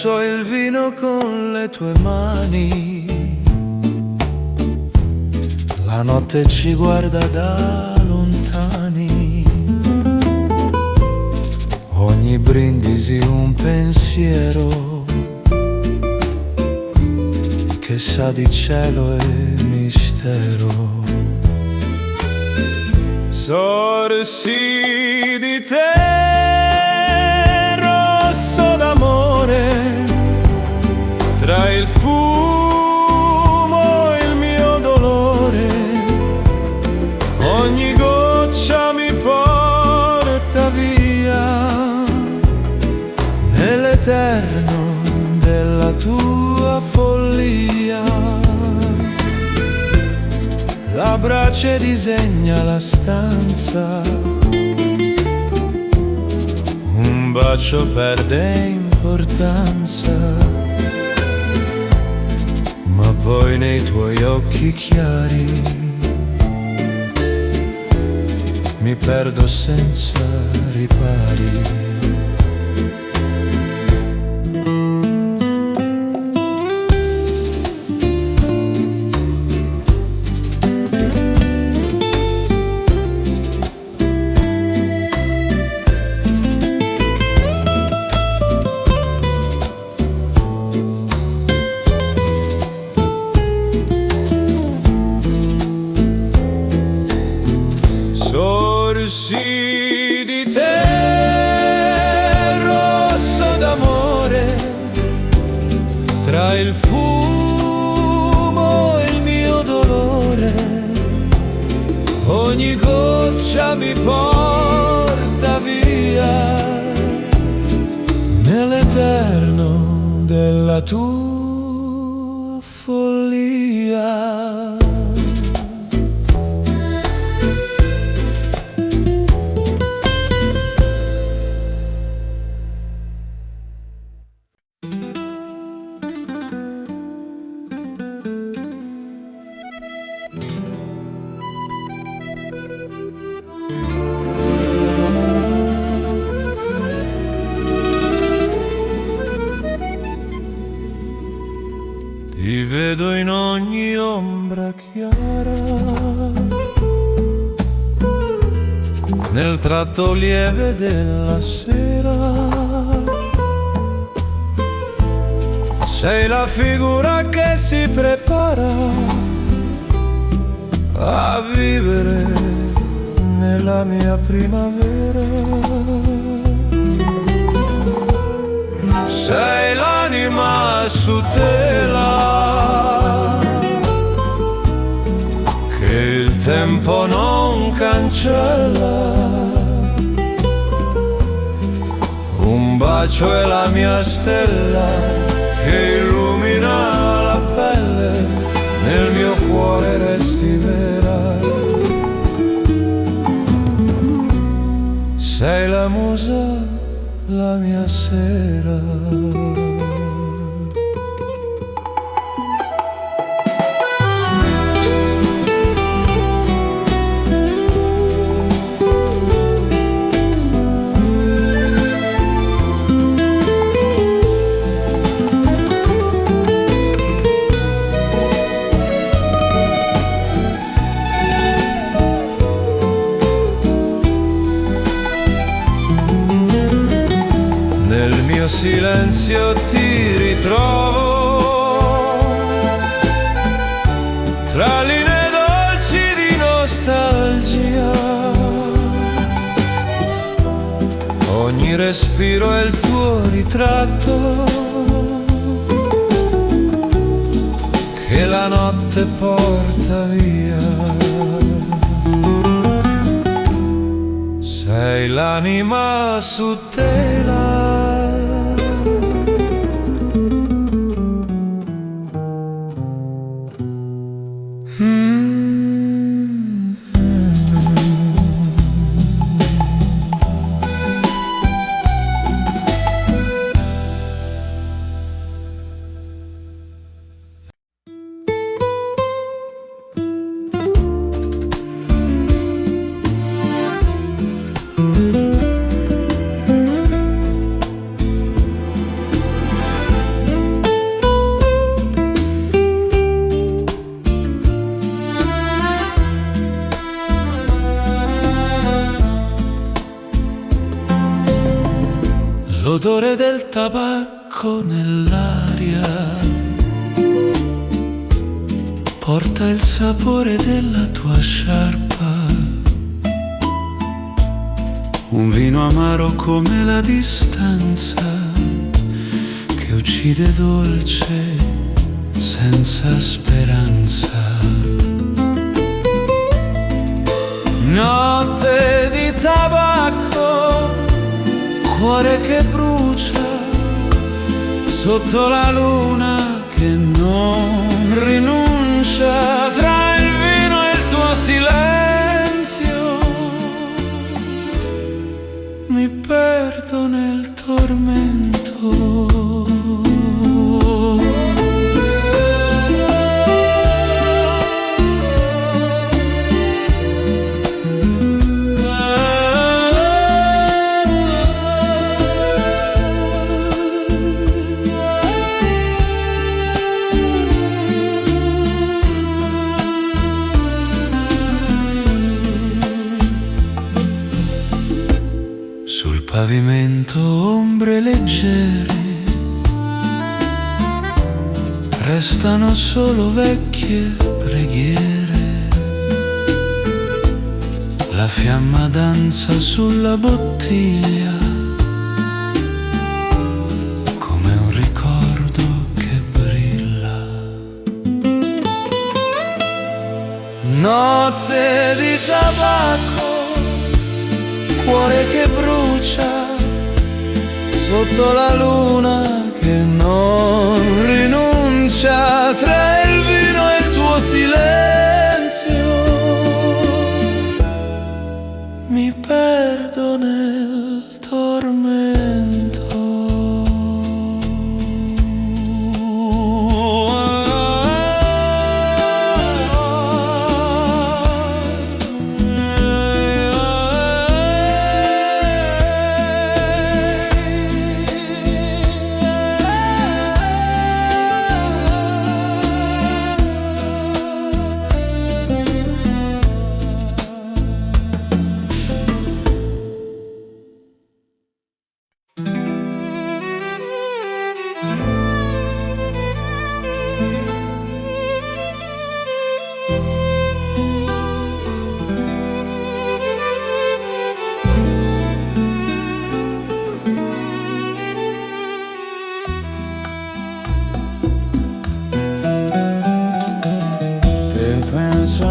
verso il vino con le tue mani. La notte ci guarda da lontani. Ogni brindisi un pensiero che sa di cielo e mistero. Sorsi di te, rosso d'amore, tra il fumo e il mio dolore. Ogni goccia mi porta via nell'eterno della tua follia. La brace disegna la stanza, un bacio perde importanza, ma poi nei tuoi occhi chiari mi perdo senza ripari. Sorsi di te, rosso d'amore, tra il fumo e il mio dolore. Ogni goccia mi porta via nell'eterno della tua follia. Ti vedo in ogni ombra chiara, nel tratto lieve della sera. Sei la figura che si prepara a vivere nella mia primavera. Sei l'anima su tela che il tempo non cancella. Un bacio è la mia stella che illumina la pelle, nel mio cuore resti vera. Sei la musa, la mia sera. Nel mio silenzio ti ritrovo, tra linee dolci di nostalgia. Ogni respiro è il tuo ritratto che la notte porta via. Sei l'anima su tela l'odore del tabacco nell'aria porta il sapore della tua sciarpa, un vino amaro come la distanza che uccide dolce senza speranza. Notte di tabacco, cuore che brucia sotto la luna che non rinuncia, tra il vino e il tuo silenzio mi perdo nel tormento. Pavimento ombre leggere, restano solo vecchie preghiere, la fiamma danza sulla bottiglia come un ricordo che brilla. Notte di tabacco, cuore che brucia sotto la luna che non rinuncia, tra il vino e il tuo silenzio mi perdo nel tormento.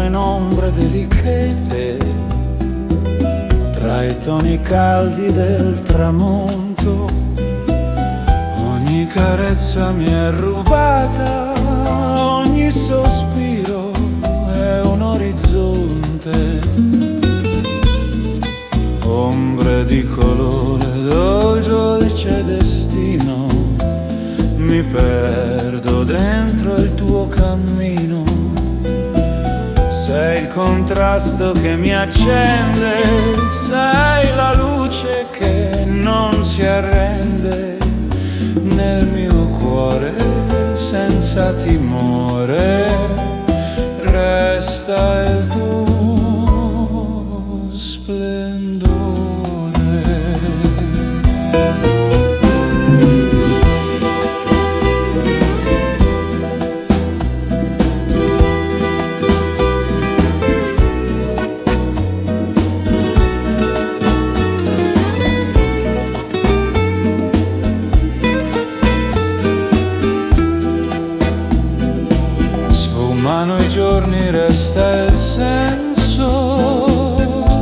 In ombre delichete, tra i toni caldi del tramonto, ogni carezza mi è rubata, ogni sospiro è un orizzonte, ombre di colore dolce destino, mi perdo dentro il tuo cammino. Sei il contrasto che mi accende, sei la luce che non si arrende nel mio cuore senza timore, resta il tuo splendore. I giorni resta il senso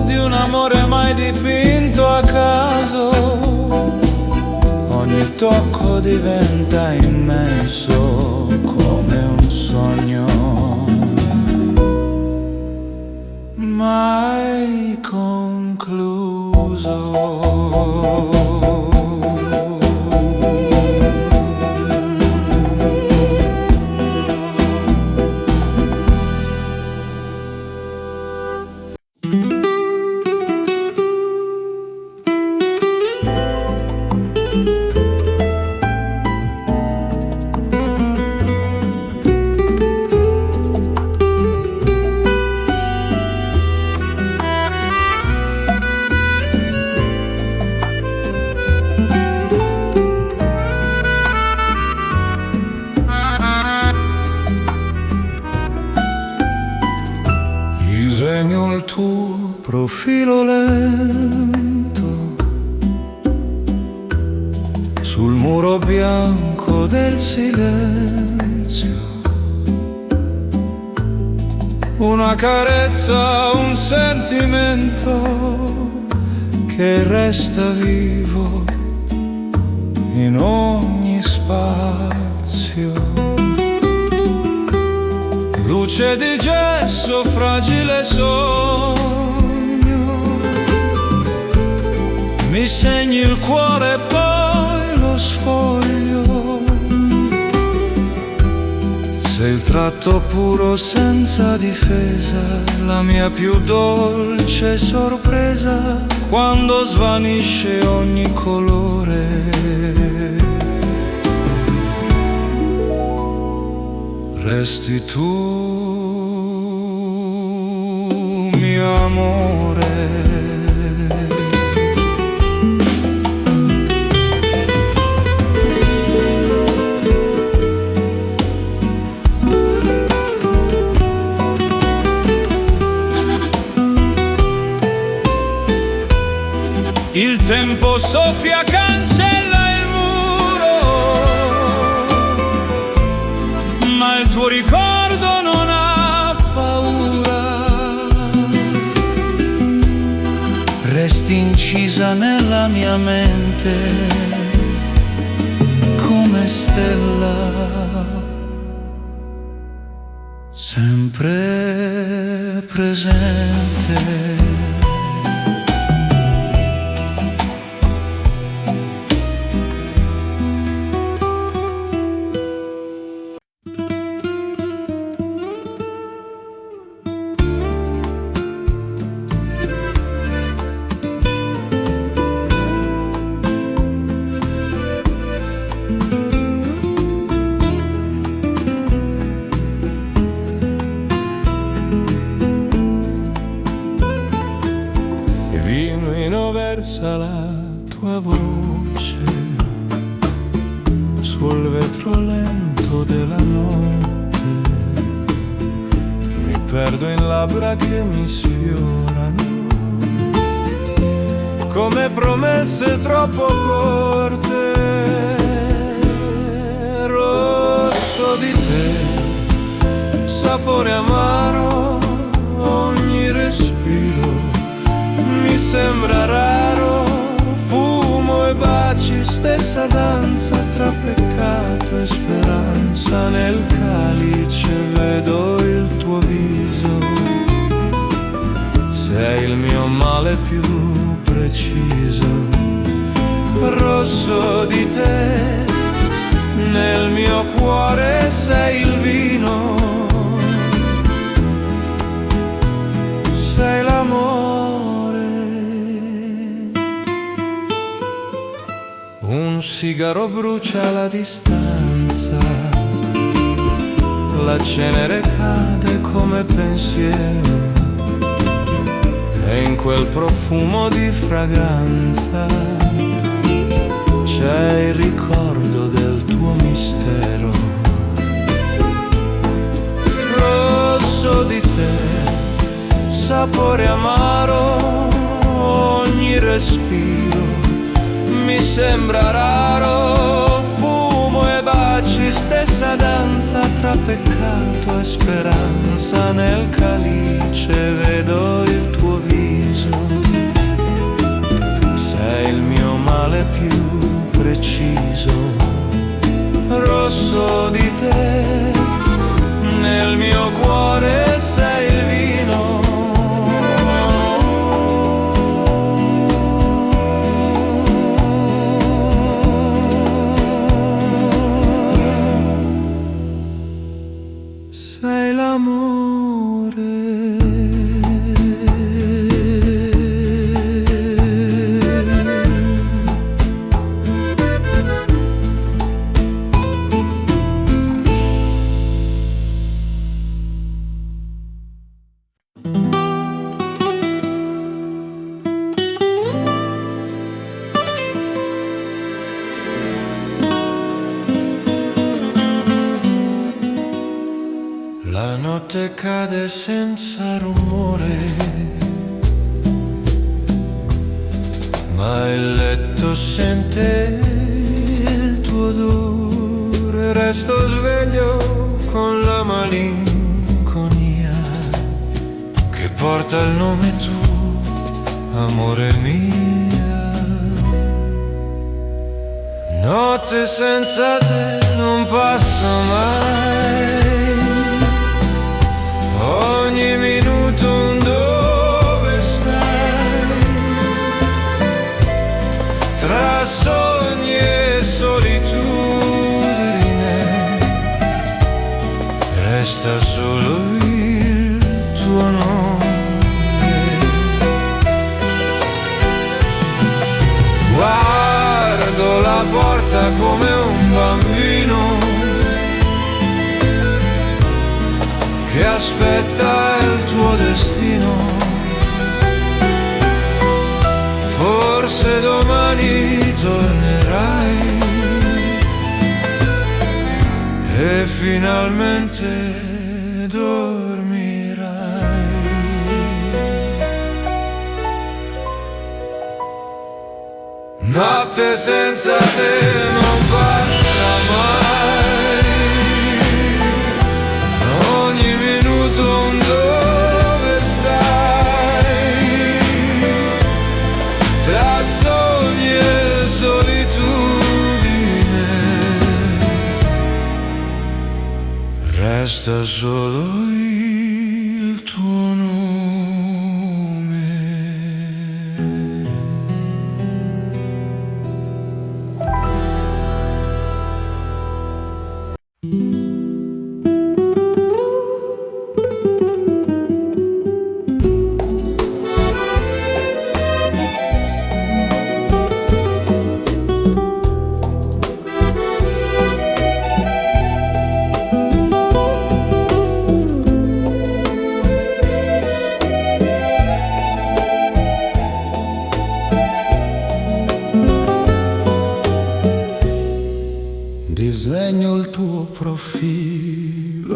di un amore mai dipinto a caso, ogni tocco diventa immenso come un sogno mai concluso. profilo lento sul muro bianco del silenzio, una carezza, un sentimento che resta vivo in ogni spazio. Luce di gesso, fragile sogno, mi segni il cuore e poi lo sfoglio. Sei il tratto puro senza difesa, la mia più dolce sorpresa, quando svanisce ogni colore. Resti tu, mio amore. Il tempo soffia, cancella il muro, ma il tuo ricordo non ha paura. Resti incisa nella mia mente come stella, sempre presente. Versa la tua voce sul vetro lento della notte, mi perdo in labbra che mi sfiorano come promesse troppo corte. Rosso di te, sapore amaro, ogni respiro mi sembra raro, fumo e baci, stessa danza tra peccato e speranza. Nel calice vedo il tuo viso, sei il mio male più preciso. Rosso di te, nel mio cuore sei il vino, sei l'amore. Un sigaro brucia la distanza, la cenere cade come pensiero, e in quel profumo di fragranza c'è il ricordo del tuo mistero. Rosso di te, sapore amaro, ogni respiro mi sembra raro, fumo e baci, stessa danza tra peccato e speranza. Nel calice vedo il tuo viso, sei il mio male più preciso. Rosso di te, nel mio cuore sei il vino, sei l'amore. La notte cade senza rumore ma il letto sente il tuo odore. Resto sveglio con la malinconia che porta il nome tuo, amore mia. Notte senza te non passa mai, ogni minuto un dove stai, tra sogni e solitudine, resta solo il tuo nome. Guardo la porta come un bambino che aspetta il tuo destino. Forse domani tornerai e finalmente dormirai. Notte senza te non passa mai, ogni minuto un dove stai, tra sogni e solitudine, resta solo il tuo nome. Disegno il tuo profilo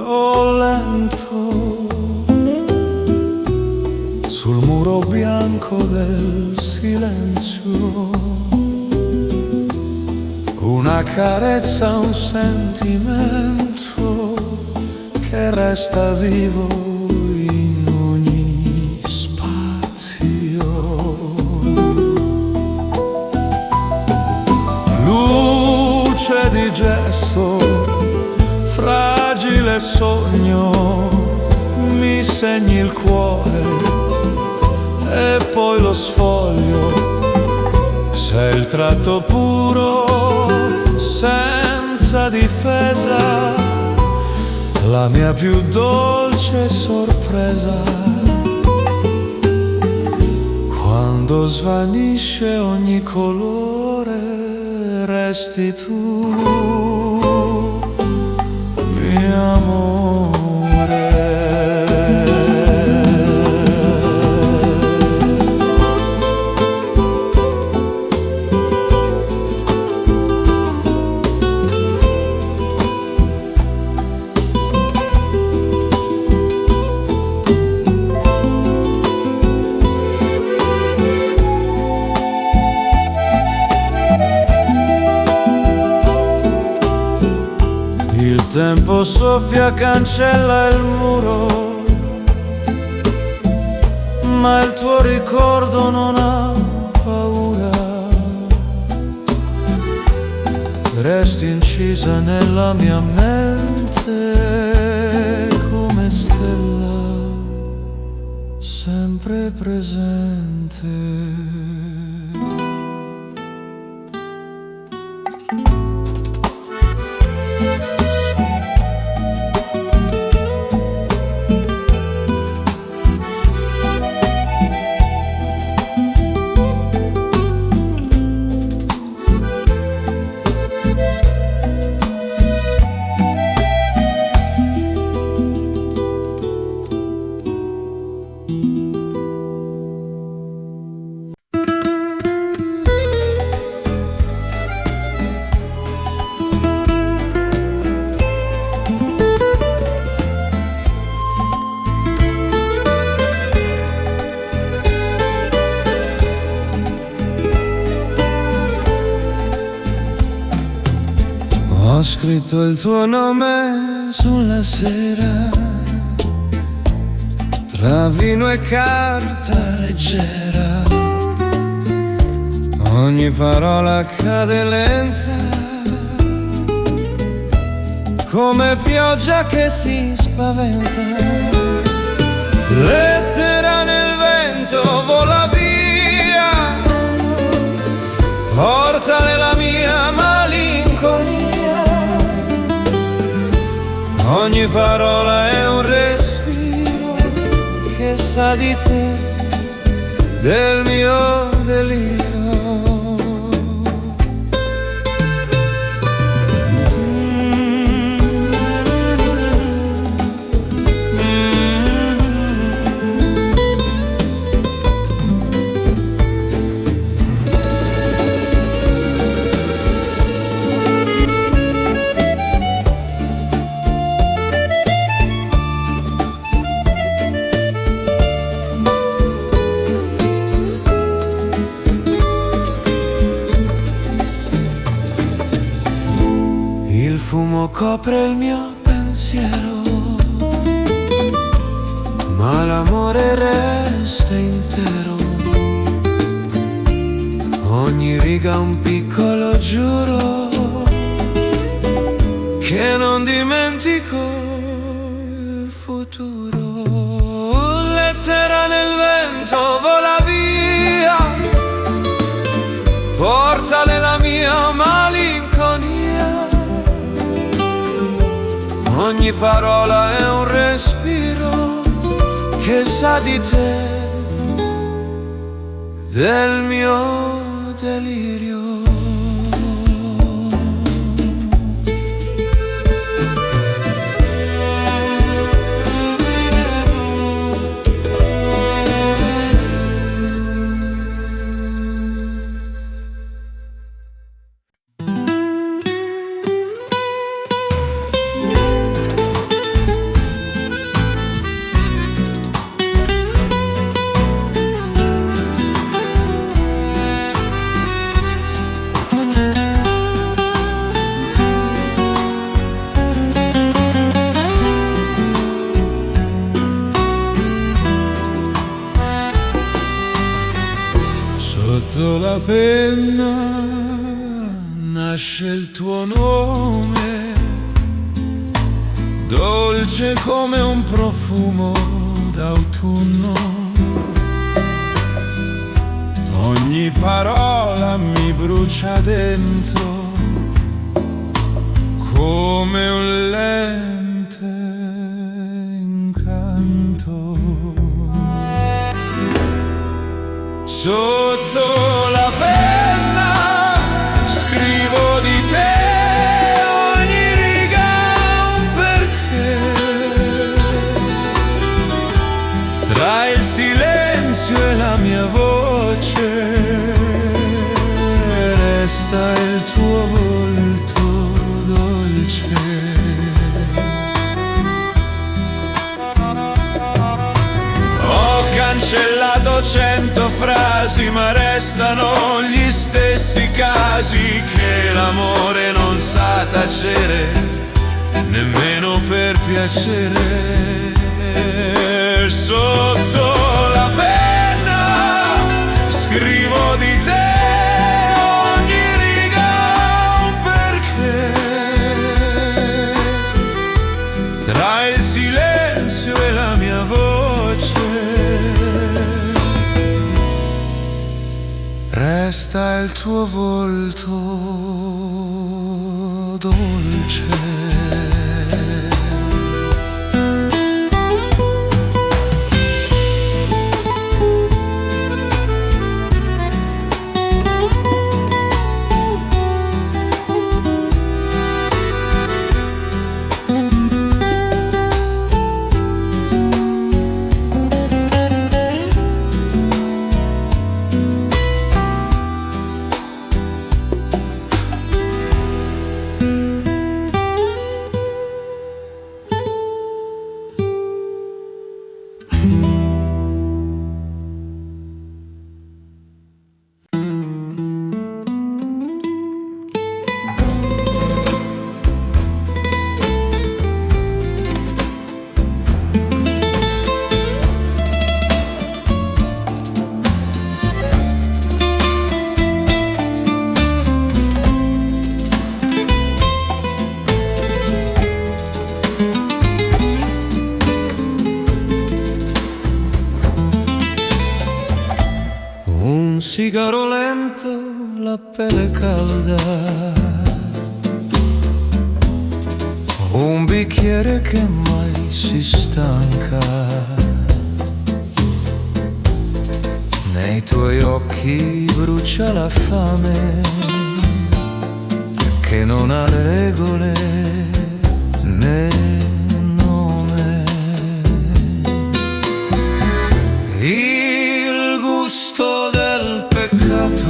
lento sul muro bianco del silenzio, una carezza, un sentimento che resta vivo in ogni spazio. Luce di gesto, fragile sogno, mi segni il cuore e poi lo sfoglio. Sei il tratto puro, senza difesa, la mia più dolce sorpresa. Quando svanisce ogni colore, resti tu, mio amore. Il tempo soffia, cancella il muro, ma il tuo ricordo non ha paura. Resti incisa nella mia mente come stella, sempre presente. scritto il tuo nome sulla sera, tra vino e carta leggera. Ogni parola cade lenta, come pioggia che si spaventa. Lettera nel vento vola via, porta nella mia malinconia. Ogni parola è un respiro che sa di te, del mio delirio. Il fumo copre il mio pensiero, ma l'amore resta intero. Ogni riga un piccolo giuro che non dimentico il futuro. Lettera nel vento vola via, porta nella mia malinconia. Ogni parola è un respiro che sa di te, del mio delirio. Sotto la penna nasce il tuo nome, dolce come un profumo d'autunno. Ogni parola mi brucia dentro come un lente incanto. Sotto la penna scrivo di te, ogni riga un perché. Tra il silenzio e la mia voce resta il tuo volto dolce. Ho cancellato 100 frasi, ma restano gli stessi casi, che l'amore non sa tacere, nemmeno per piacere. Sotto la penna scrivo di te, ogni riga un perché. Tra il silenzio e la mia voce resta il tuo volto dolce. sigaro lento, la pelle calda, un bicchiere che mai si stanca. Nei tuoi occhi brucia la fame che non ha le regole né nome. Il gusto del peccato,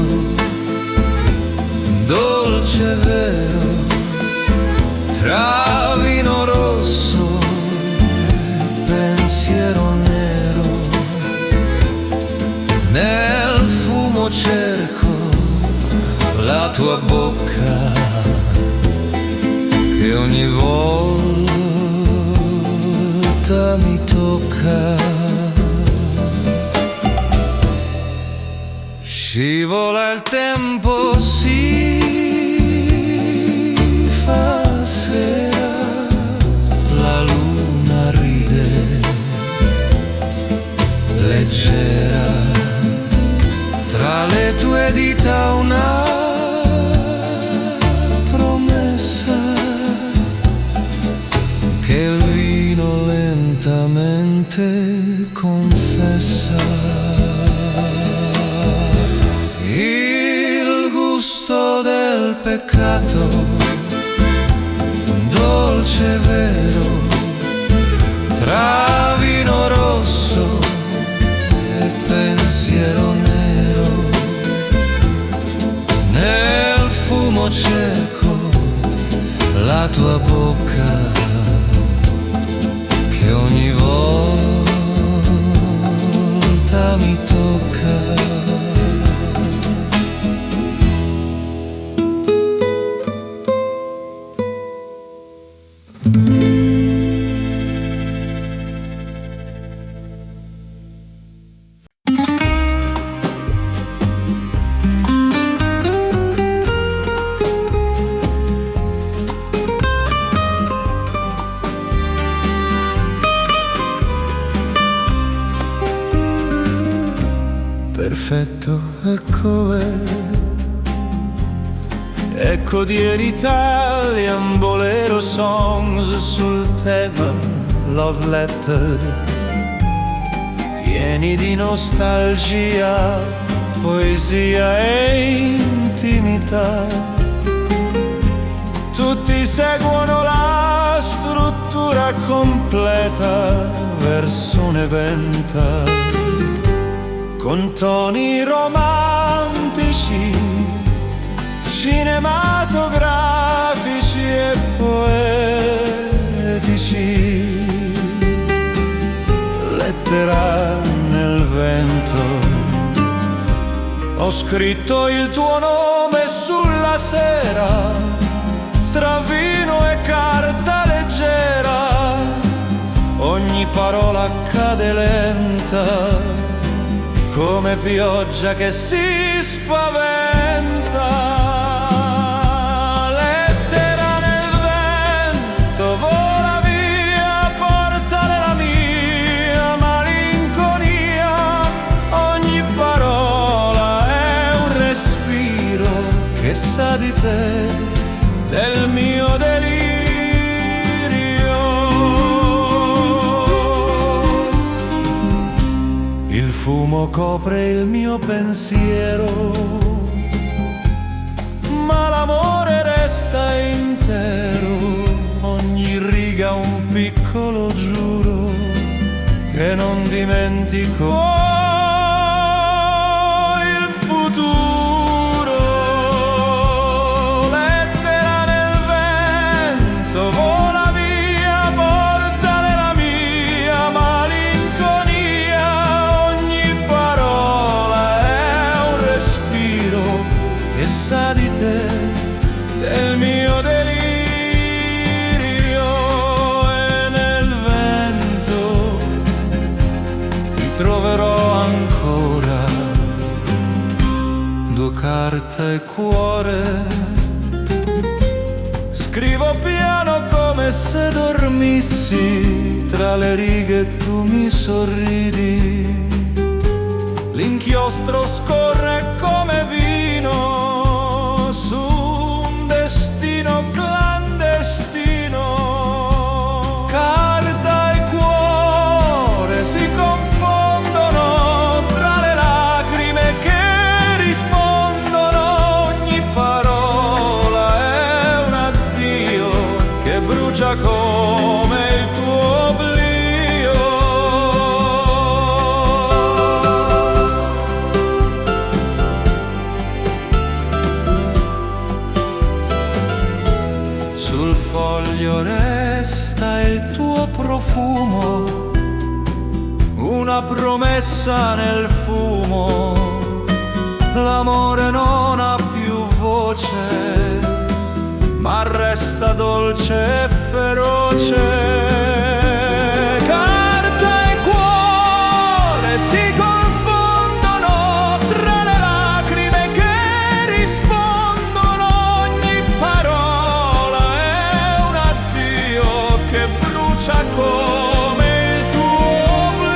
dolce e vero, tra vino rosso e pensiero nero. Nel fumo cerco la tua bocca che ogni volta mi tocca. Scivola il tempo, si fa sera, la luna ride leggera, tra le tue dita una promessa che il vino lentamente confessa. Il gusto del peccato, dolce e vero, tra vino rosso e pensiero nero. Nel fumo cerco la tua bocca che ogni volta mi tocca. Perfetto, ecco Dear Italian bolero songs sul tema love letter, pieni di nostalgia, poesia e intimità. Tutti seguono la struttura completa verso un'eventa, con toni romantici, cinematografici e poetici. Lettera nel vento, ho scritto il tuo nome sulla sera, tra vino e carta leggera. Ogni parola cade lenta, come pioggia che si spaventa. Lettera nel vento, vola via, portale la mia malinconia. Ogni parola è un respiro che sa di te, del mio delirio. Il fumo copre il mio pensiero, ma l'amore resta intero. Ogni riga un piccolo giuro che non dimentico. Il futuro, lettera nel vento, vola via, portale la mia malinconia. Sa di te, del mio delirio. E nel vento ti troverò ancora, due carta e cuore. Scrivo piano come se dormissi, tra le righe tu mi sorridi. L'inchiostro scorre come brucia come il tuo oblio. Sul foglio resta il tuo profumo, una promessa nel fumo. L'amore non ha più voce, ma resta dolce e feroce. Carta e cuore si confondono tra le lacrime che rispondono. Ogni parola è un addio che brucia come il tuo oblio.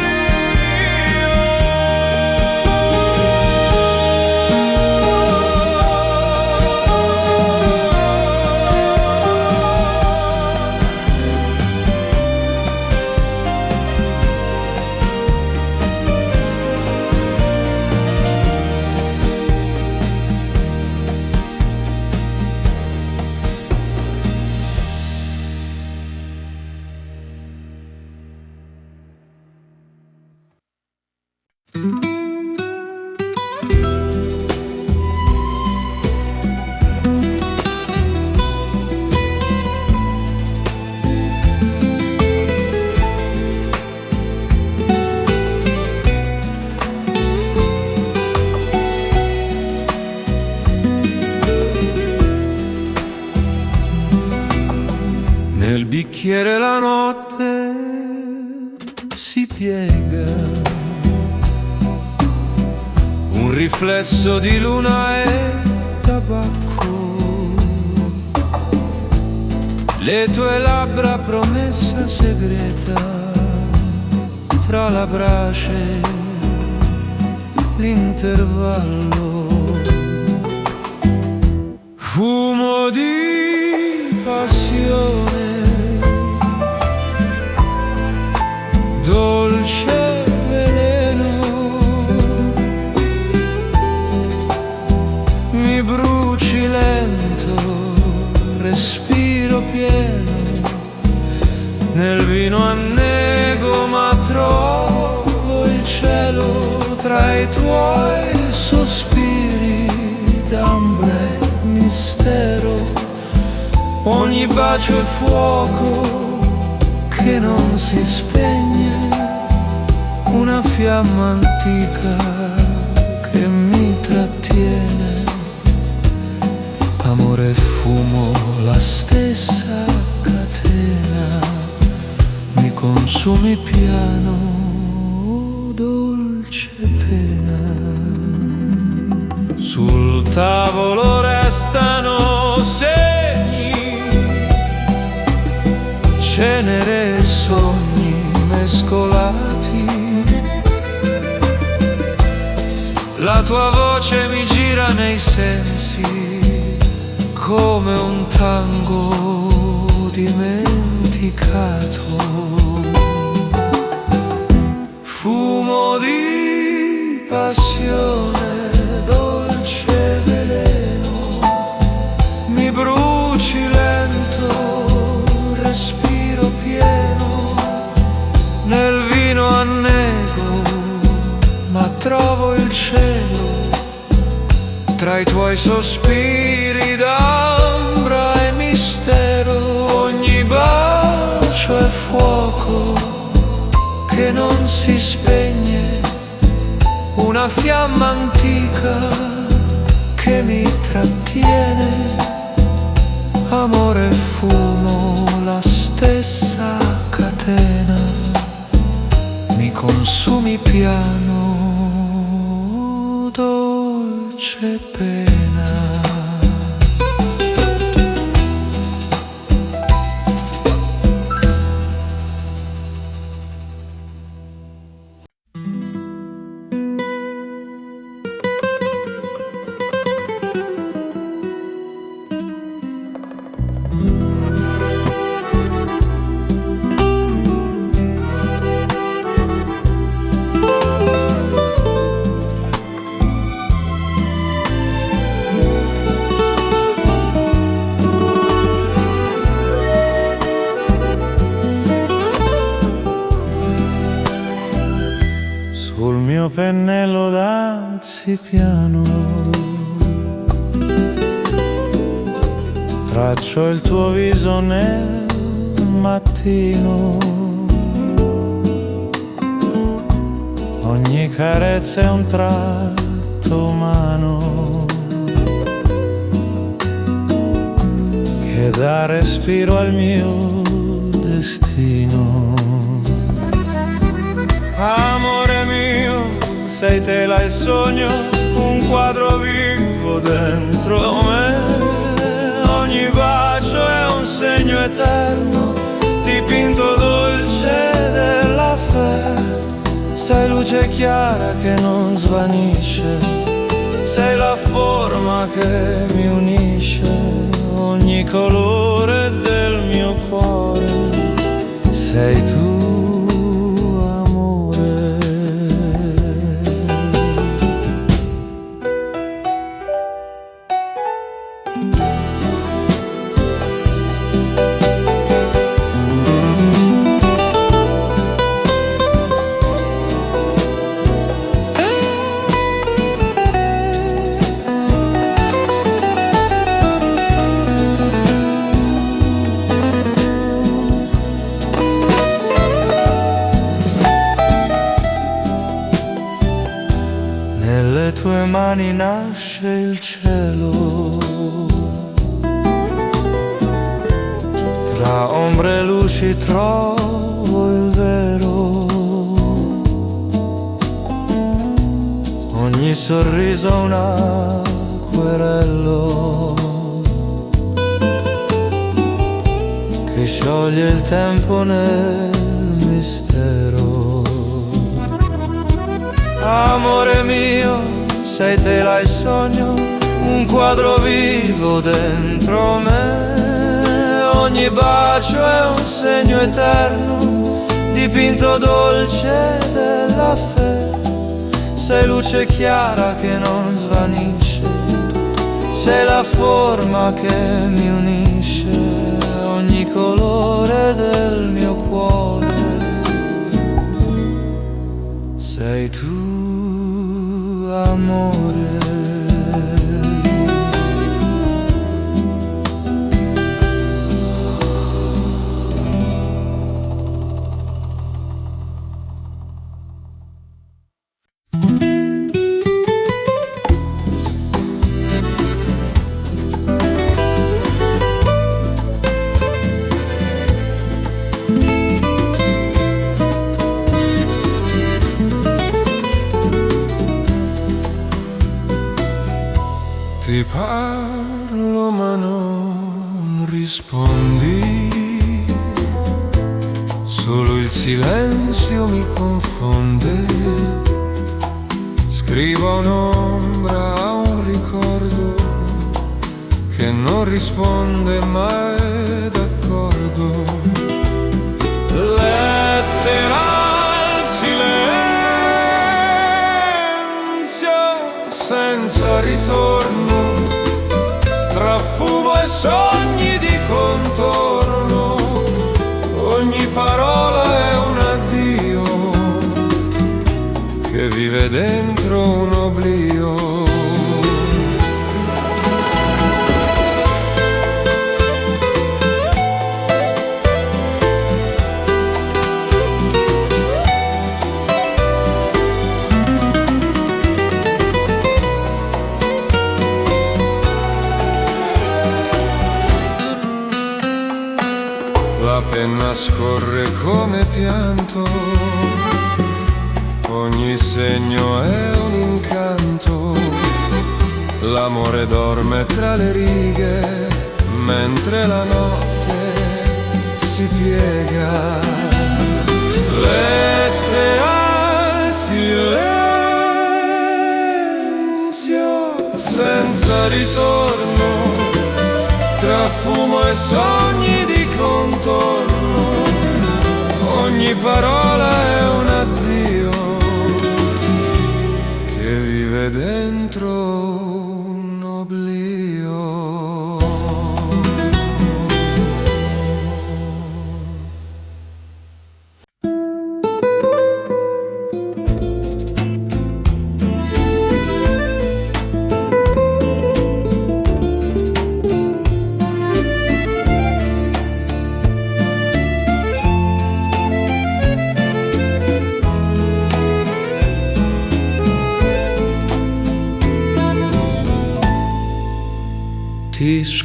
Nel bicchiere la notte si piega, un riflesso di luna e tabacco. Le tue labbra promessa segreta, fra la brace l'intervallo. Fumo di passione, dolce veleno, mi bruci lento, respiro pieno, nel vino annego ma trovo il cielo tra i tuoi sospiri d'ambre e mistero. Ogni bacio è fuoco che non si spegne, una fiamma antica che mi trattiene. Amore e fumo, la stessa catena, mi consumi piano, dolce pena. Sul tavolo restano segni, cenere e sogni mescolati. La tua voce mi gira nei sensi come un tango dimenticato. Fumo di passione, dolce veleno, mi bruci lento, respiro pieno, nel vino annego, ma trovo il cielo tra i tuoi sospiri d'ambra e mistero. Ogni bacio è fuoco che non si spegne, una fiamma antica che mi trattiene. Amore e fumo, la stessa catena, mi consumi piano, dolce pena. mio pennello danzi piano, traccio il tuo viso nel mattino, ogni carezza è un tratto umano che dà respiro al mio destino. Amore mio, sei tela e sogno, un quadro vivo dentro me. Ogni bacio è un segno eterno, dipinto dolce della fede. Sei luce chiara che non svanisce, sei la forma che mi unisce, ogni colore del mio cuore sei tu. Nelle tue mani nasce il cielo, tra ombre e luci trovo il vero. Ogni sorriso è un acquerello che scioglie il tempo nel mistero. Amore mio, sei tela e sogno, un quadro vivo dentro me. Ogni bacio è un segno eterno, dipinto dolce della fede. Sei luce chiara che non svanisce, sei la forma che mi unisce, ogni colore del mio cuore sei tu. Amore, ti parlo ma non rispondi, solo il silenzio mi confonde. Scrivo un'ombra a un ricordo che non risponde ma è d'accordo. Lettera al silenzio senza ritorno, tra fumo e sogni di contorno, ogni parola è un addio che vive dentro un oblio. La penna scorre come pianto, ogni segno è un incanto. L'amore dorme tra le righe, mentre la notte si piega. Lette al silenzio senza ritorno, tra fumo e sogni di contorno, ogni parola è un addio che vive dentro un oblio.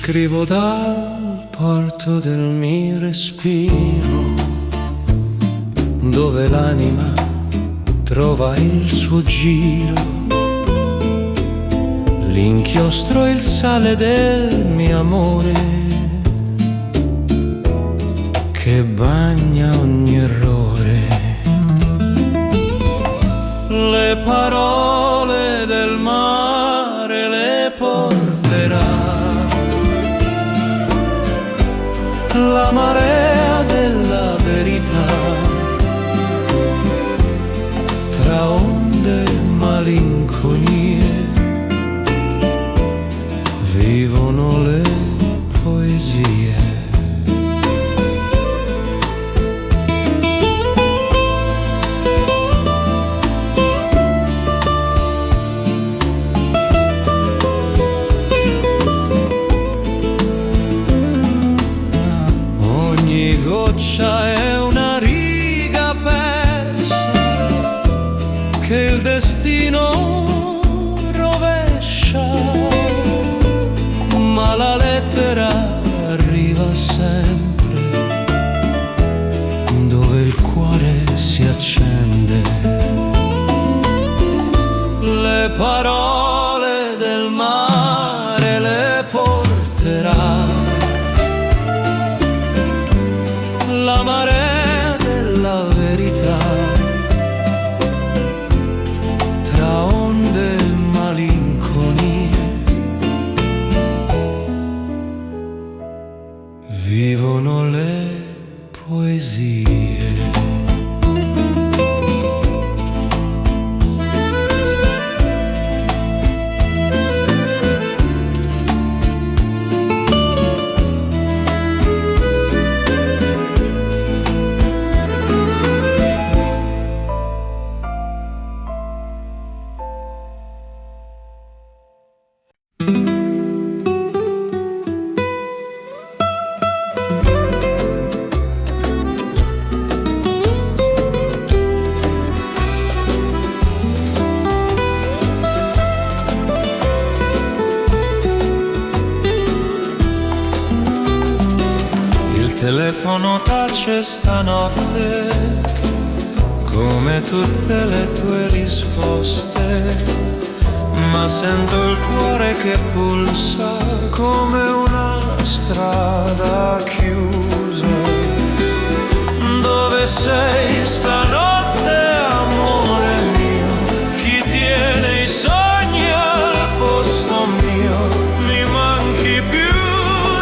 scrivo dal porto del mio respiro, dove l'anima trova il suo giro. L'inchiostro e il sale del mio amore che bagna ogni errore. Le parole del mare le porterà la marea della verità, tra onde e malinconie vivono le poesie. Ogni goccia è una riga persa che il destino rovescia, ma la lettera arriva sempre dove il cuore si accende. Le parole del mare le porterà la marea della verità, tra onde e malinconie vivono le poesie. Il telefono tace stanotte come tutte le tue risposte, ma sento il cuore che pulsa come una strada chiusa. Dove sei stanotte, amore mio? Chi tiene i sogni al posto mio? Mi manchi più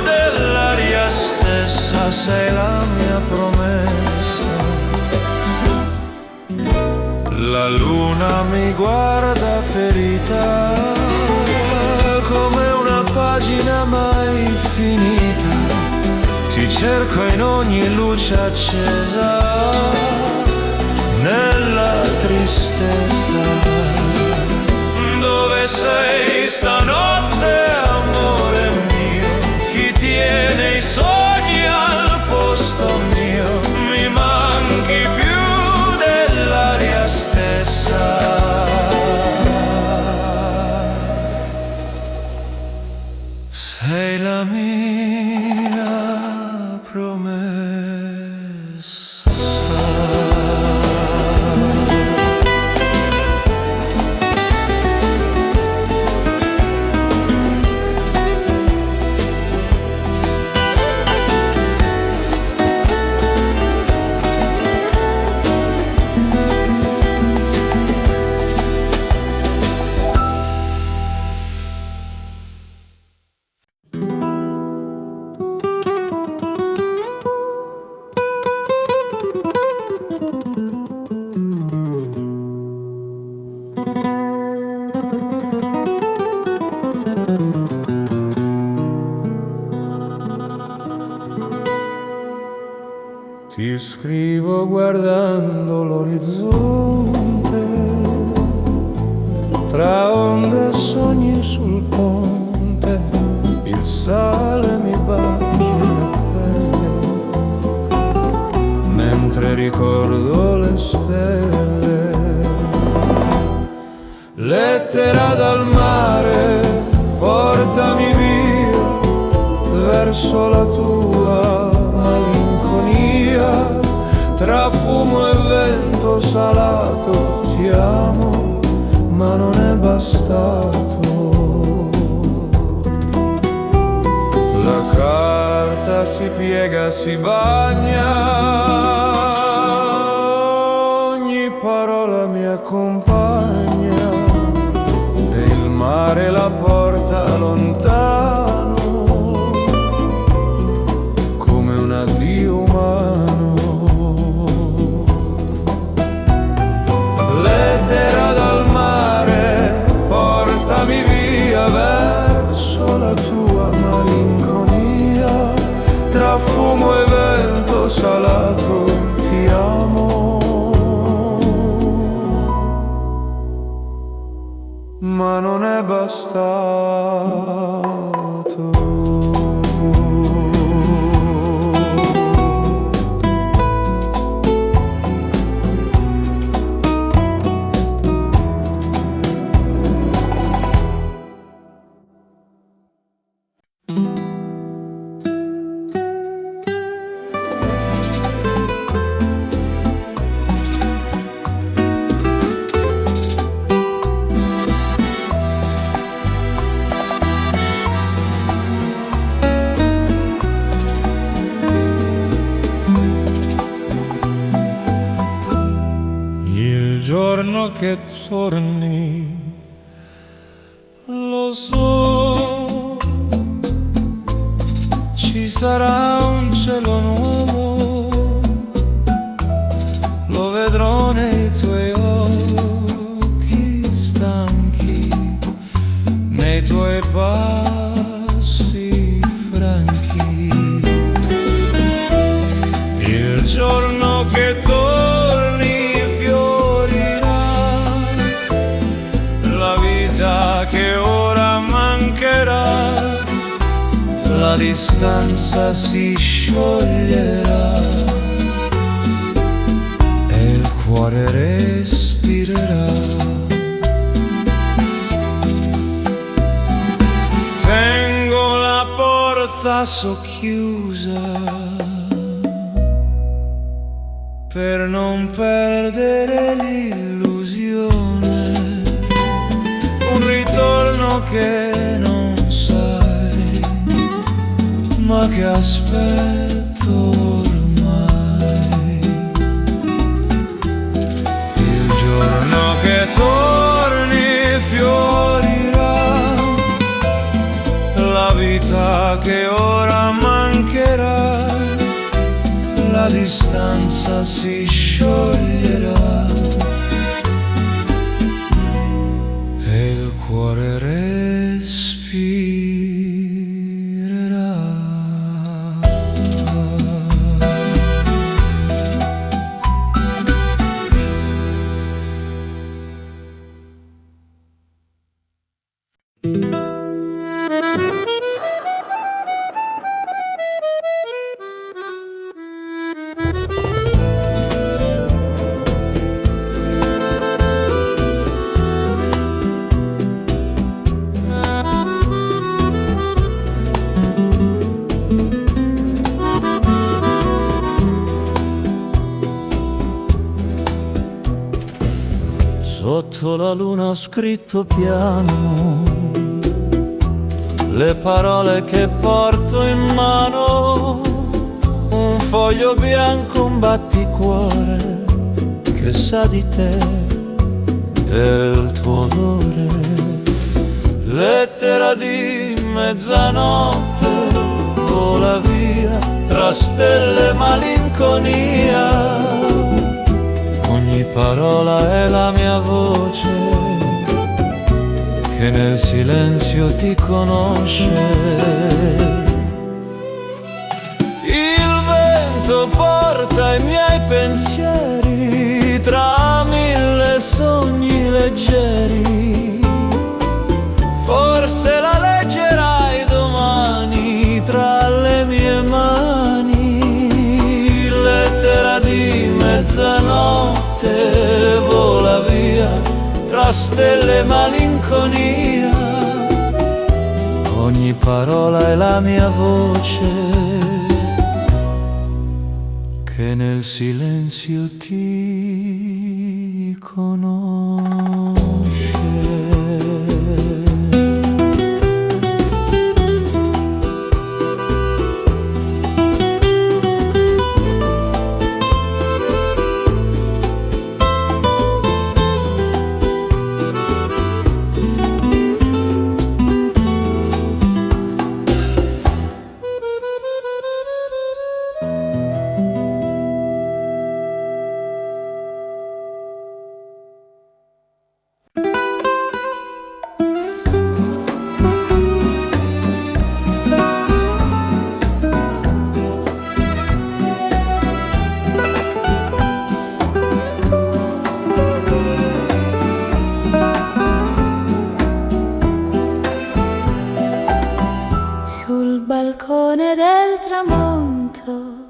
dell'aria stessa, sei la mia promessa. La luna mi guarda ferita come una pagina mai finita. Ti cerco in ogni luce accesa, nella tristezza. Dove sei stanotte, amore mio? Chi tiene i sogni al posto mio? Mi manchi più dell'aria stessa. Sei la mia promessa. Ti scrivo guardando l'orizzonte, tra onde e sogni sul ponte, il sale mi bacia la pelle, mentre ricordo le stelle. Lettera dal mare, portami via verso la tua malinconia. Tra fumo e vento salato ti amo, ma non è bastato. La carta si piega, si bagna, ogni parola mi accompagna e il mare la porta lontano come un addio umano. Lettera dal mare, portami via verso la tua malinconia. Tra fumo e vento salato ti amo, ma non è bastato. Il giorno che torni, lo so, ci sarà un cielo nuovo, lo vedrò nei tuoi occhi stanchi, nei tuoi passi franchi. Il giorno che torni fiorirà la vita che ora mancherà, la distanza si scioglierà e il cuore respirerà. Tengo la porta socchiusa per non perdere l'illusione, un ritorno che non sai, ma che aspetto ormai. Il giorno che torni fiorirà la vita che ora mancherà, la distanza si scioglierà e il cuore respirerà. Sotto la luna ho scritto piano le parole che porto in mano, un foglio bianco, un batticuore che sa di te, del tuo odore. Lettera di mezzanotte, vola via tra stelle e malinconia. Ogni parola è la mia voce che nel silenzio ti conosce. Il vento porta i miei pensieri tra mille sogni leggeri. Forse la leggerai domani tra le mie mani. Lettera di mezzanotte, vola via tra stelle e malinconia. Ogni ogni parola è la mia voce che nel silenzio ti conosce. Sul balcone del tramonto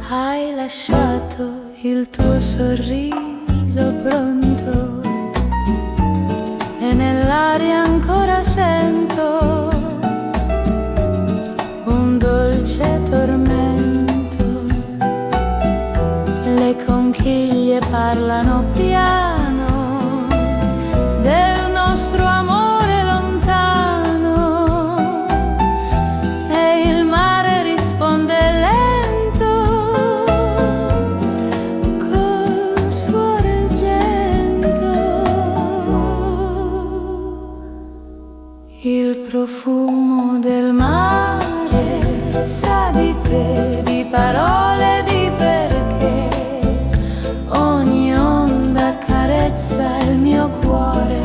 hai lasciato il tuo sorriso pronto e nell'aria ancora sento un dolce tormento. Le conchiglie parlano piano del nostro amore lontano e il mare risponde lento col suo argento. Il profumo del mare sa di te, di parole, di perché. Ogni onda carezza il mio cuore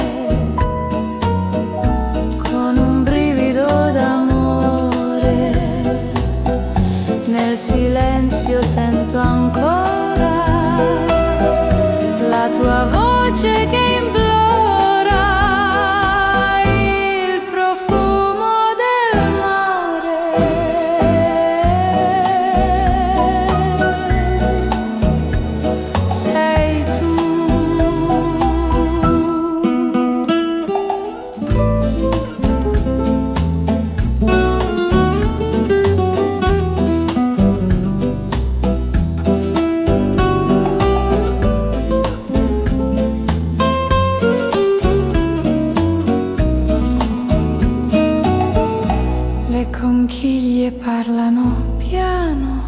con un brivido d'amore. Nel silenzio sento ancora la tua voce che implora il profumo del mare. Sei tu. Le conchiglie parlano piano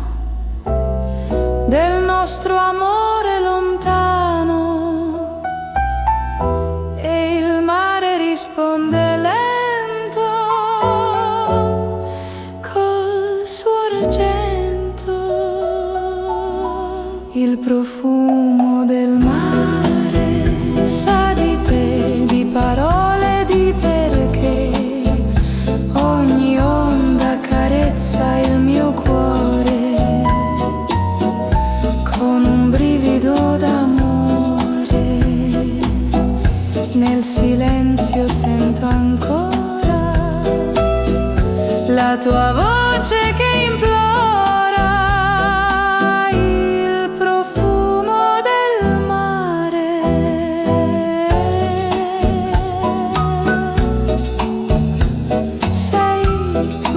del nostro amore lontano e il mare risponde lento col suo argento. Il profumo del mare sa di te, di parole, di perché. Ogni onda carezza il mio cuore con un brivido d'amore. Nel silenzio sento ancora la tua voce che implora il profumo del mare. Sei tu.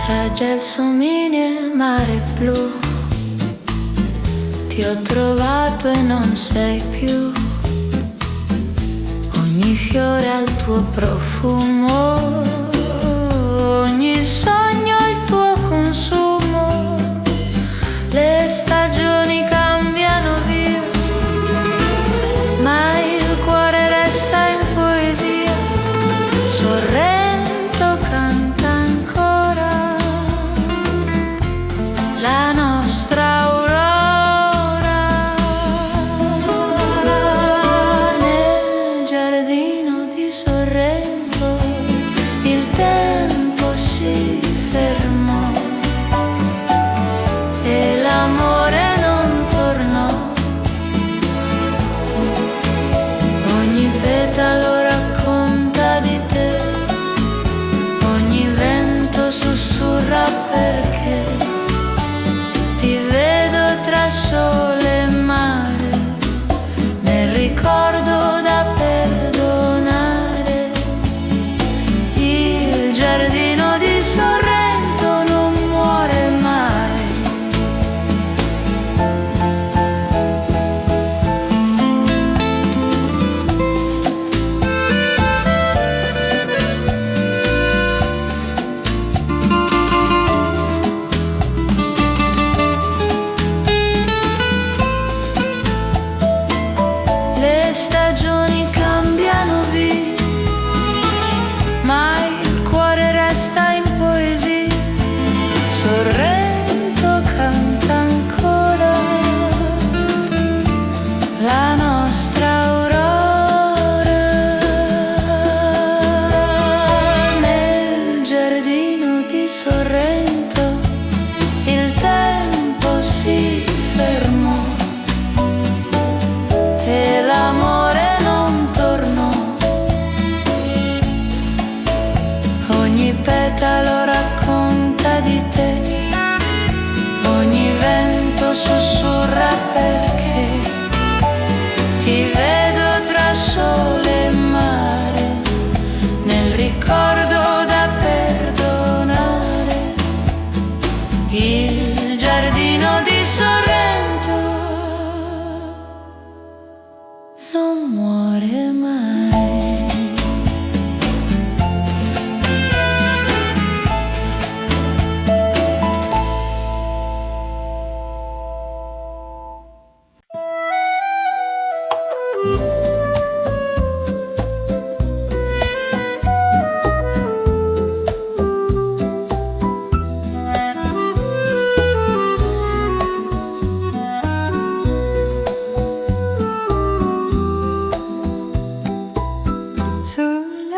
Tra gelsomini e mare blu ti ho trovato e non sei più. Ogni fiore ha il tuo profumo, ogni sogno ha il tuo consumo. Le stagioni cambiano via, ma il cuore resta in poesia. Sorrento canta ancora la nostra aurora nel giardino di Sorrento. Il tempo si fermò e l'amore non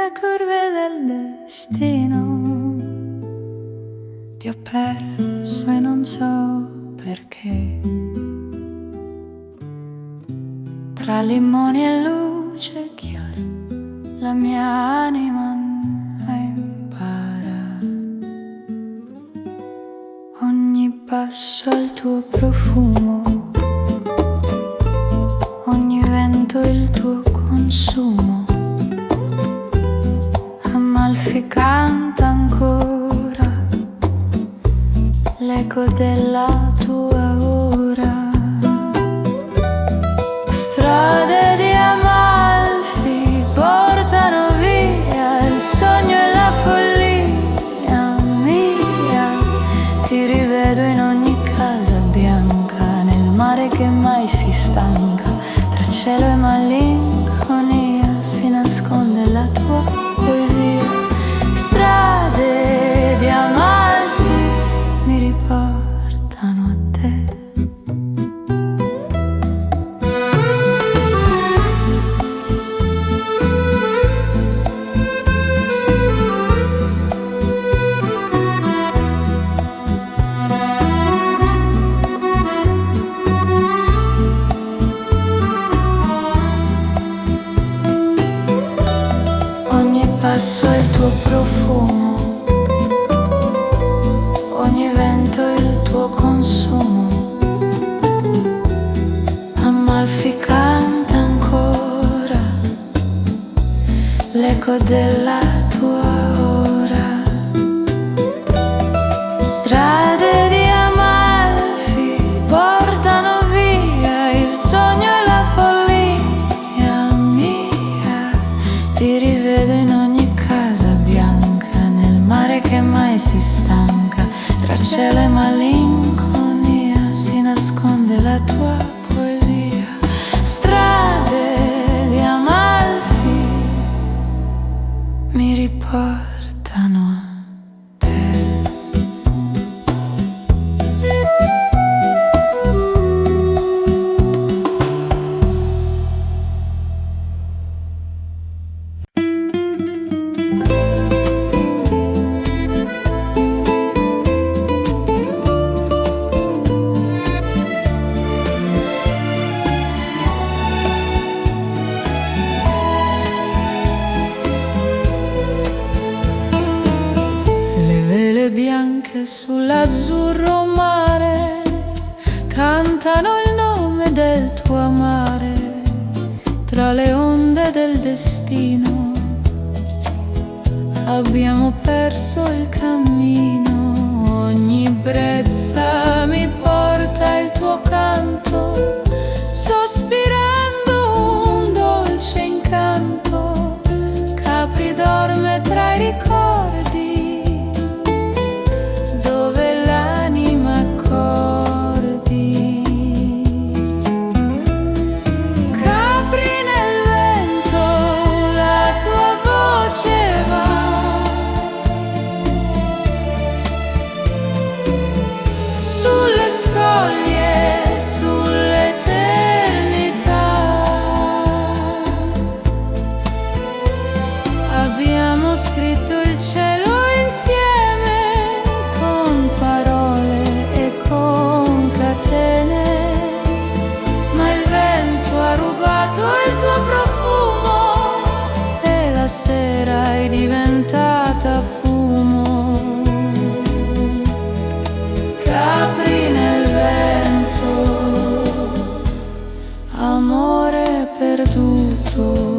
le curve del destino. Ti ho perso e non so perché. Tra limoni e luce chiara la mia anima impara. Ogni passo il tuo profumo, ogni vento il tuo consumo. Amalfi canta ancora l'eco della tua ora. Strade di Amalfi portano via il sogno e la follia mia. Ti rivedo in ogni casa bianca, nel mare che mai si stanca. Tra cielo e malinconia si nasconde la tua poesia. Strade di Amalfi mi riportano a te. Ogni passo è il tuo profumo, ogni vento il tuo consumo. Amalfi canta ancora l'eco della tua ora. Strade di Amalfi portano via il sogno e la follia mia. Ti rivedo in ogni casa bianca, nel mare che mai si stanca. Tra cielo e malinconia si nasconde la tua poesia. Strade di Amalfi mi riportano a te. Le vele bianche sull'azzurro mare cantano il nome del tuo amare. Tra le onde del destino abbiamo perso il cammino. Ogni brezza mi porta il tuo canto, sospirando un dolce incanto. Capri dorme tra i ricordi, dove l'anima accordi. Capri nel vento, la tua voce va. Sulle scoglie, sull'eternità abbiamo scritto il cielo insieme, con parole e con catene. Ma il vento ha rubato il tuo profumo e la sera è diventata fumo. Capri nel vento, amore perduto.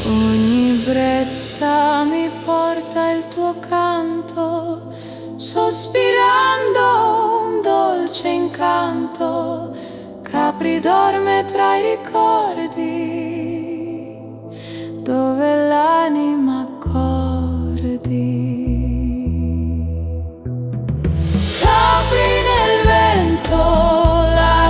Ogni brezza mi porta il tuo canto, sospirando un dolce incanto. Capri dorme tra i ricordi, dove l'anima accordi. Capri nel vento, la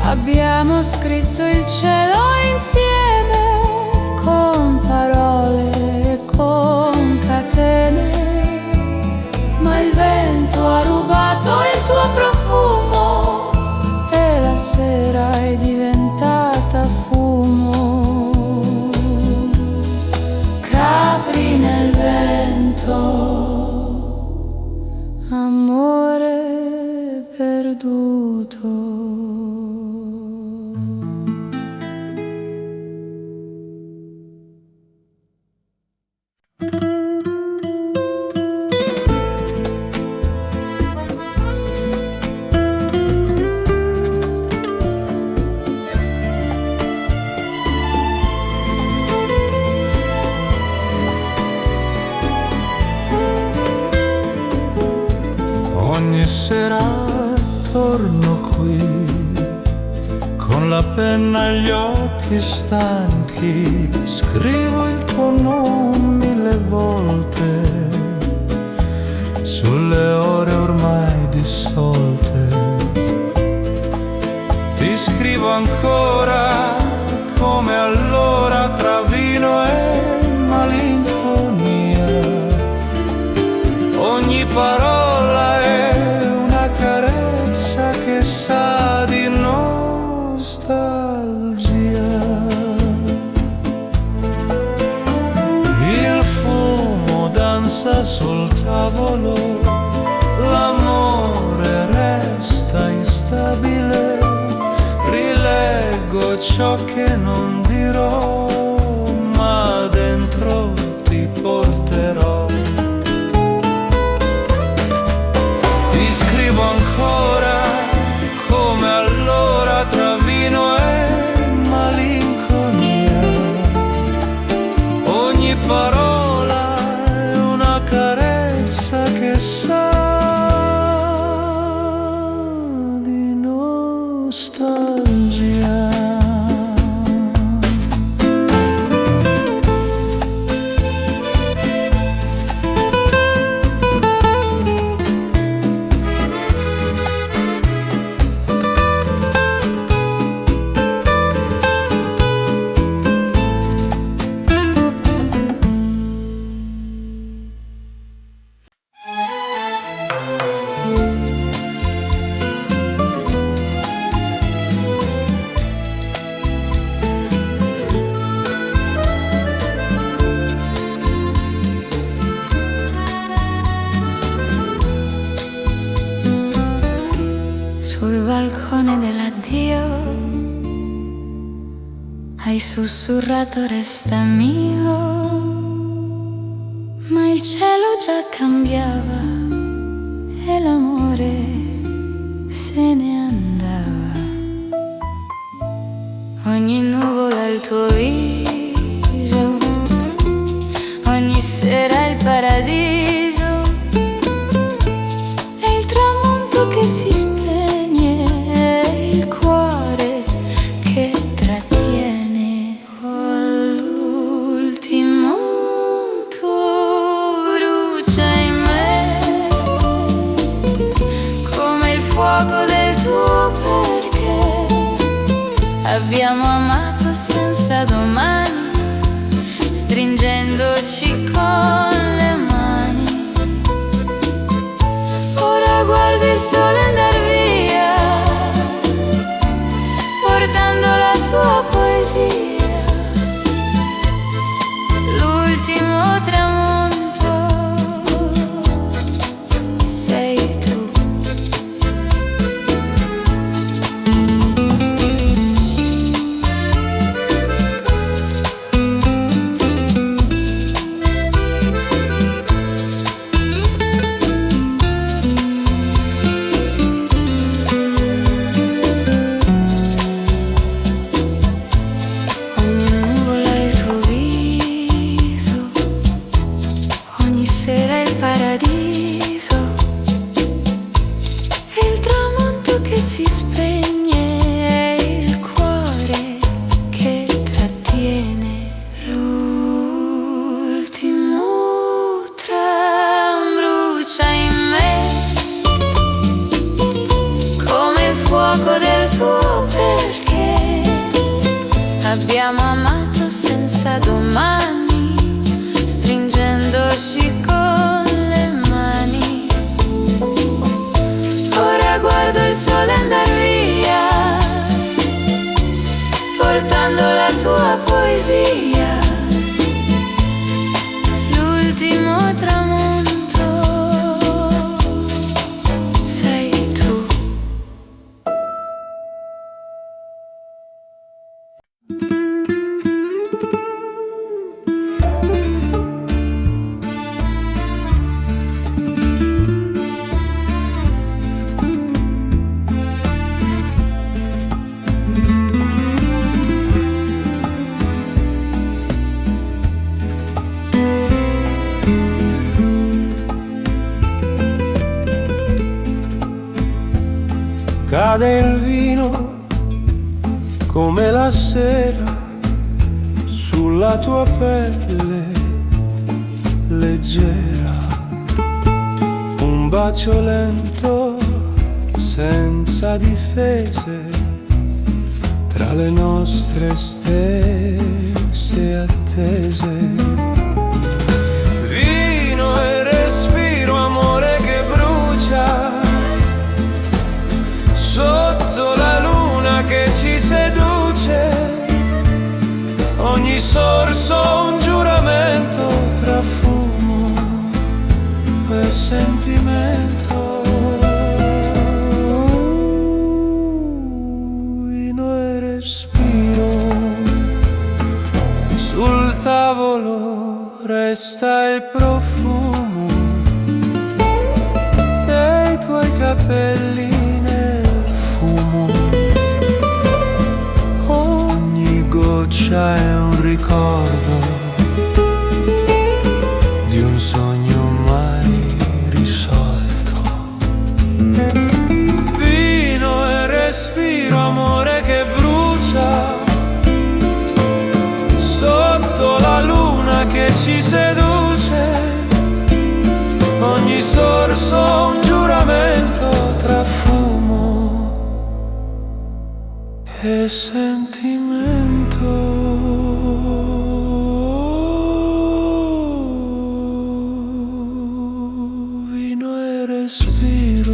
Abbiamo scritto il cielo insieme con parole e con catene, ma il vento ha rubato il tuo profumo e la sera è diventata fumo. Capri nel vento, amore perduto. Ogni sera torno qui con la penna agli occhi stanchi, scrivo il tuo nome 1000 volte sulle ore ormai dissolte. Ti scrivo ancora come allora tra vino e malinconia. Ogni parola è una carezza che sa di nostalgia. Il fumo danza sul tavolo, l'amore resta instabile. Rileggo ciò che non dirò, ma dentro ti porterò. Ti scrivo ancora come allora tra vino e malinconia. Ogni parola è una carezza che sa di nostalgia. Sul balcone dell'addio hai sussurrato resta mio, ma il cielo già cambiava e l'amore se ne andava. Ogni nuvola il tuo viso, ogni sera il paradiso, e il tramonto che si spegne, il cuore che trattiene. All'ultimo tu brucia in me come il fuoco del tuo perché. Abbiamo amato senza domani, stringendoci con le mani. Ora guardi il sole andar via, portando la tua poesia. L'ultimo tramonto sei tu. Che si spegne il cuore che trattiene. L'ultimo tram brucia in me come il fuoco del tuo perché. Abbiamo amato senza domani, stringendoci con le mani. Ora guardo il sole andar via, portando la tua poesia. L'ultimo tramonto sei tu. Cade il vino come la sera sulla tua pelle leggera. Un bacio lento senza difese tra le nostre stesse attese. Vino e respiro, amore che brucia sotto la luna che ci seduce. Ogni sorso un giuramento tra fumo e sentimento. Vino e respiro, sul tavolo resta il profumo dei tuoi capelli. Goccia è un ricordo di un sogno mai risolto. Vino e respiro, amore che brucia sotto la luna che ci seduce. Ogni sorso un giuramento tra fumo e sentimento. Vino e respiro.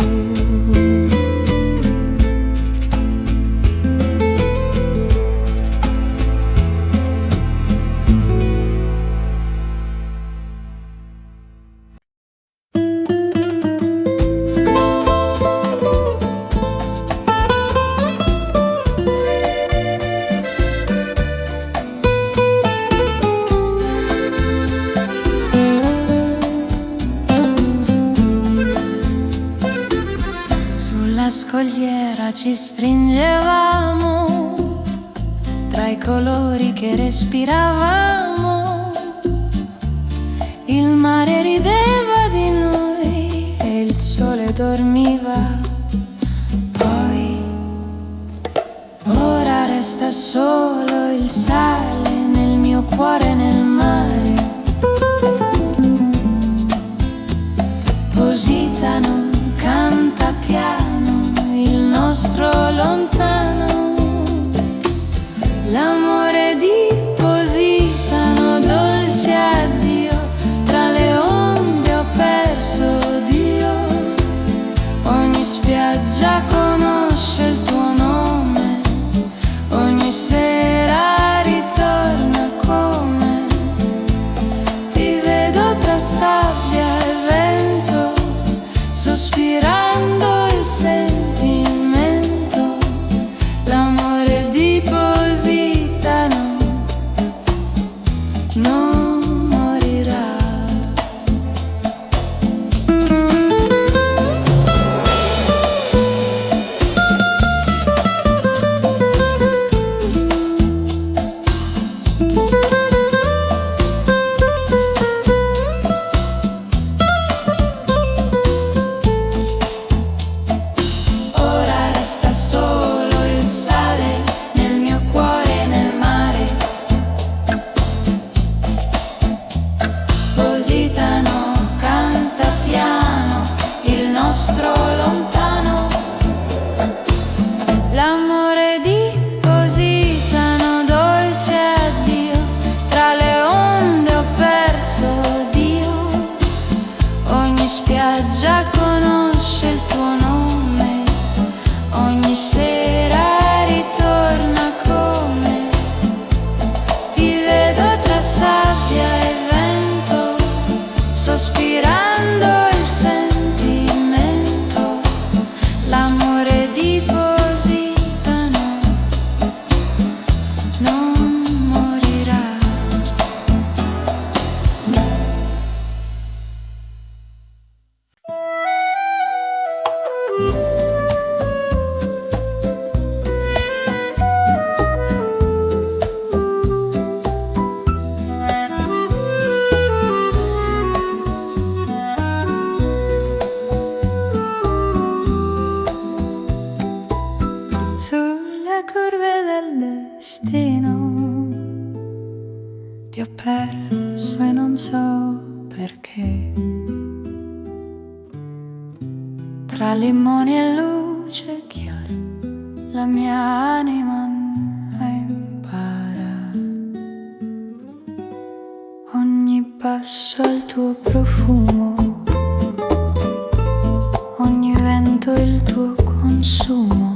Sulla scogliera ci stringevamo tra i colori che respiravamo. Il mare rideva di noi e il sole dormiva. Poi ora resta solo il sale nel mio cuore, nel mare. Positano, canta piano il nostro lontano. L'amore di Positano, dolce addio. Tra le onde ho perso Dio. Ogni spiaggia conosce il tuo nome. Ogni sera ritorna come. Ti vedo tra sabbia e vento, sospirando il sentimento. L'amore di Positano L'amore depositano dolce addio, tra le onde ho perso Dio. Ogni spiaggia conosce il tuo nome, ogni sera ritorna come ti vedo tra sabbia e vento, sospirando il sentimento. L'amore depositano, non morirà. Sulle curve del destino ti ho perso e non so perché. Tra limoni e luce chiara la mia anima impara. Ogni passo al tuo profumo, ogni vento il tuo consumo.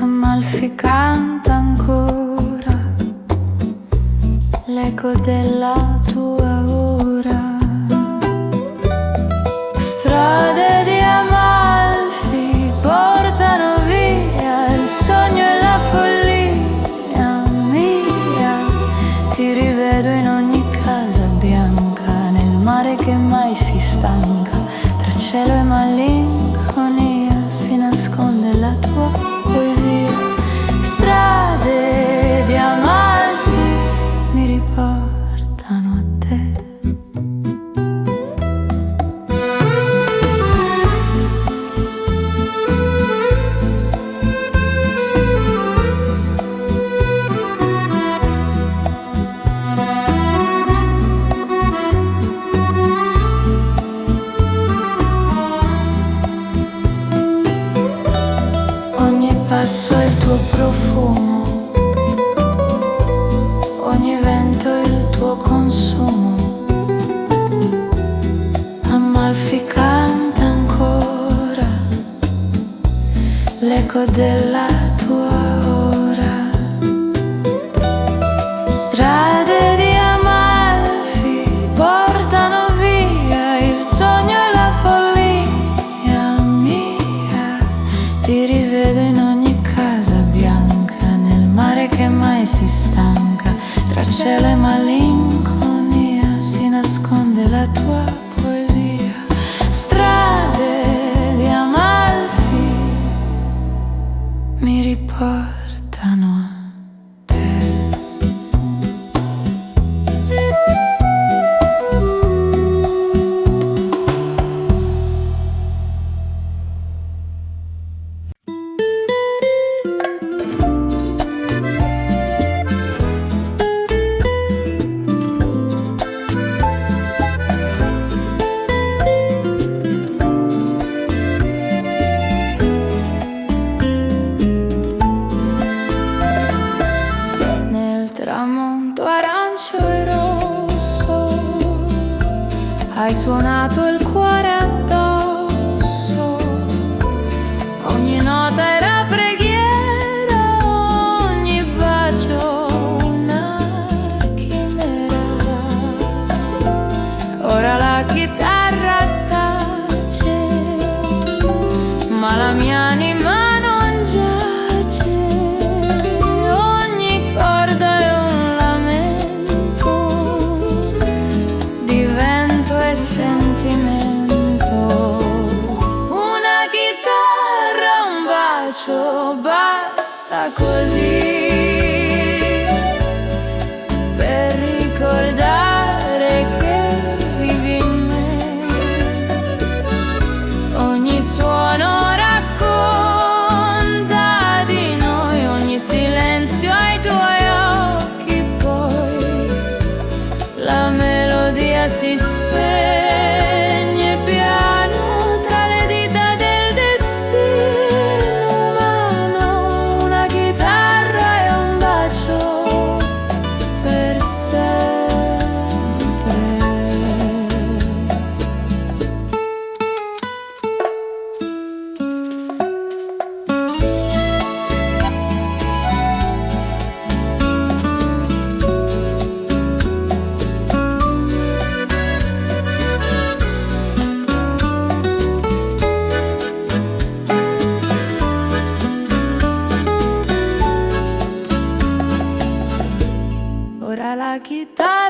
Amalfi canta ancora l'eco della tua ora. Strade di Amalfi portano via il sogno e la follia mia. Ti rivedo in ogni casa bianca, nel mare che mai si stanca. Tra cielo e malinconia si nasconde la tua poesia. Strade di Amalfi mi riportano a te. Ogni passo è il tuo profumo, ogni vento il tuo consumo. Amalfi canta ancora l'eco della tua ora. Strade di Amalfi portano via il sogno e la follia mia. Ti rivedo in ogni casa bianca, nel mare che mai si stanca. Tra cielo e malinconia si nasconde la tua poesia. Strade di Amalfi mi riportano a te. Nel tramonto arancio e rosso hai suonato il cuore addosso. Ogni nota era preghiera, ogni bacio una chimera. Ora la chitarra tace, ma la mia anima non giace. Ogni corda è un lamento di vento e sentimento. Una chitarra, un bacio, basta così per ricordare che vivi in me. Ogni suono racconta di noi, ogni silenzio ai tuoi occhi. Poi la melodia si spegne piano tra le dita del destino. chitarra